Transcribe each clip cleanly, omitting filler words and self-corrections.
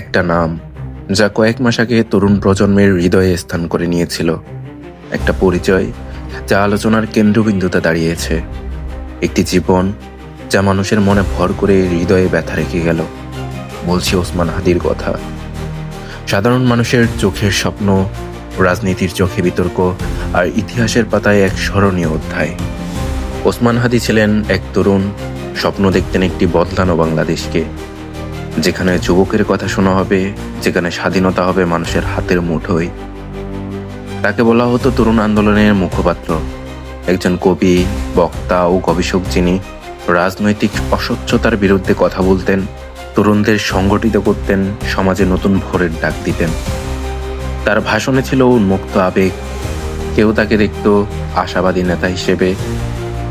একটা নাম যা কয়েক মাস আগে তরুণ প্রজন্মের হৃদয়ে স্থান করে নিয়েছিল। একটা পরিচয় যা আলোচনার কেন্দ্রবিন্দুতে দাঁড়িয়েছে। একটি জীবন যা মানুষের মনে ভর করে হৃদয়ে ব্যথা রেখে গেল। বলছি ওসমান হাদির কথা। সাধারণ মানুষের চোখের স্বপ্ন, রাজনীতির চোখে বিতর্ক, আর ইতিহাসের পাতায় এক স্মরণীয় অধ্যায়। ওসমান হাদি ছিলেন এক তরুণ, স্বপ্ন দেখতেন একটি বদলানো বাংলাদেশকে, যেখানে যুবকের কথা শোনা হবে, যেখানে স্বাধীনতা হবে মানুষের হাতের মুঠোয়। তাকে বলা হতো তরুণ আন্দোলনের মুখপাত্র, একজন কবি, বক্তা ও গবেষক যিনি রাজনৈতিক অস্বচ্ছতার বিরুদ্ধে কথা বলতেন, তরুণদের সংগঠিত করতেন, সমাজে নতুন ভোরের ডাক দিতেন। তার ভাষণে ছিল উন্মুক্ত আবেগ। কেউ তাকে দেখত আশাবাদী নেতা হিসেবে,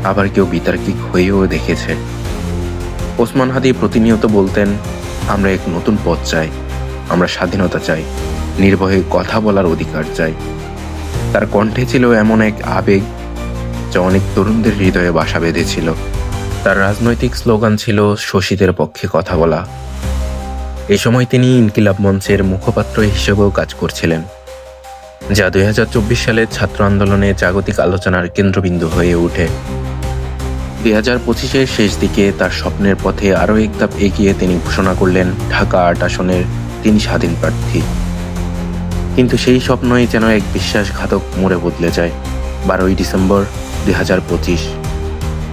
আবার কেউ বিতার্কিক হয়েও দেখেছে। ওসমান হাদি প্রতিনিয়ত বলতেন, আমরা এক নতুন পথ চাই, আমরা স্বাধীনতা চাই, নির্ভয়ে কথা বলার অধিকার চাই। তার কণ্ঠে ছিল এমন এক আবেগ যা অনেক তরুণদের হৃদয়ে বাসা বেঁধেছিল। তার রাজনৈতিক স্লোগান ছিল শোষিতের পক্ষে কথা বলা। এই সময় তিনি ইনকিলাব মঞ্চের মুখপাত্র হিসেবেও কাজ করছিলেন, যা 2024 সালের ছাত্র আন্দোলনে জাগতিক আলোচনার কেন্দ্রবিন্দু হয়ে ওঠে। 2025-এর শেষ দিকে তার স্বপ্নের পথে আরও এক ধাপ এগিয়ে তিনি ঘোষণা করলেন ঢাকা 8 আসনের তিনি স্বাধীন প্রার্থী। কিন্তু সেই স্বপ্নই যেন এক বিশ্বাসঘাতক মোড়ে বদলে যায়। 12ই ডিসেম্বর 2025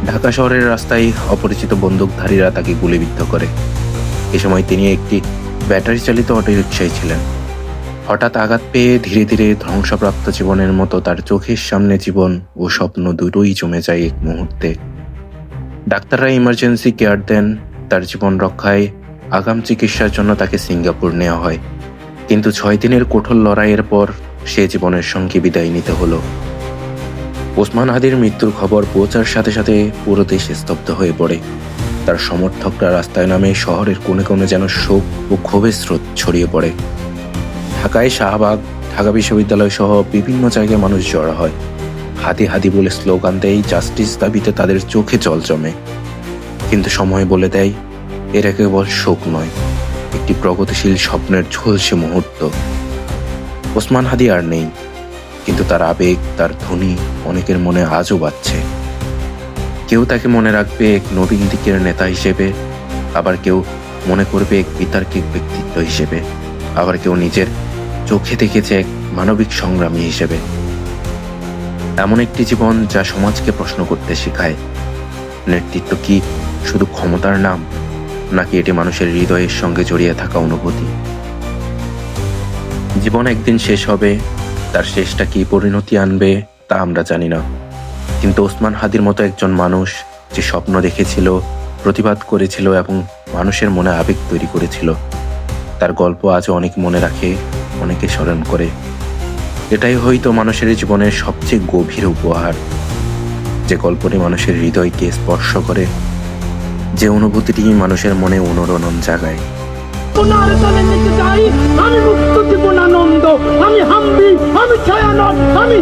ঢাকা শহরের রাস্তায় অপরিচিত বন্দুকধারীরা তাকে গুলিবিদ্ধ করে। এ সময় তিনি একটি ব্যাটারি চালিত অটোরিকশায় ছিলেন। হঠাৎ আঘাত পেয়ে ধীরে ধীরে ধ্বংসপ্রাপ্ত জীবনের মতো তার চোখের সামনে জীবন ও স্বপ্ন দুটোই জমে যায় এক মুহূর্তে। ডাক্তাররা ইমার্জেন্সি কেয়ার দেন। তার জীবন রক্ষায় আগাম চিকিৎসার জন্য তাকে সিঙ্গাপুর নেওয়া হয়। কিন্তু 6 দিনের কঠোর লড়াইয়ের পর সে জীবনের সঙ্গে বিদায় নিতে হলো। ওসমান হাদির মৃত্যুর খবর পৌঁছার সাথে সাথে পুরো দেশ স্তব্ধ হয়ে পড়ে। তার সমর্থকরা রাস্তায় নামে, শহরের কোণে কোণে যেন শোক ও ক্ষোভের স্রোত ছড়িয়ে পড়ে। ঢাকায় শাহবাগ, ঢাকা বিশ্ববিদ্যালয় সহ বিভিন্ন জায়গায় মানুষ জড়ো হয়। হাদি হাদি বলে স্লোগান দেয়, জাস্টিস দাবিতে তাদের চোখে জল জমে। কিন্তু সময় বলে দেয়, এরা কেবল শোক নয়, একটি প্রগতিশীল স্বপ্নের ঝলসে মুহূর্ত। ওসমান হাদি আর নেই, কিন্তু তার আবেগ, তার ধ্বনি অনেকের মনে আজও বাজছে। কেউ তাকে মনে রাখবে এক নবীন দিকের নেতা হিসেবে, আবার কেউ মনে করবে এক বিতার্কিক ব্যক্তিত্ব হিসেবে, আবার কেউ নিজের চোখে দেখেছে এক মানবিক সংগ্রামী হিসেবে। এমন একটি জীবন যা সমাজকে প্রশ্ন করতে শেখায়, নেতৃত্ব কি শুধু ক্ষমতার নাম, নাকি এটি মানুষের হৃদয়ের সঙ্গে জড়িয়ে থাকা অনুভূতি? জীবন একদিন শেষ হবে, তার শেষটা কি পরিণতি আনবে তা আমরা জানি না। কিন্তু ওসমান হাদির মতো একজন মানুষ, যে স্বপ্ন দেখেছিল, প্রতিবাদ করেছিল এবং মানুষের মনে আবেগ তৈরি করেছিল, তার গল্প আজও অনেক মনে রাখে, অনেকে স্মরণ করে। এটাই হয়তো মানুষের জীবনের সবচেয়ে গভীর উপহার, যে গল্পটি মানুষের হৃদয়কে স্পর্শ করে, যে অনুভূতিটি মানুষের মনে অনুরণন জাগায়। আমি মুক্ত জীবনানন্দ, আমি হাম্বি, আমি ছায়ানট, আমি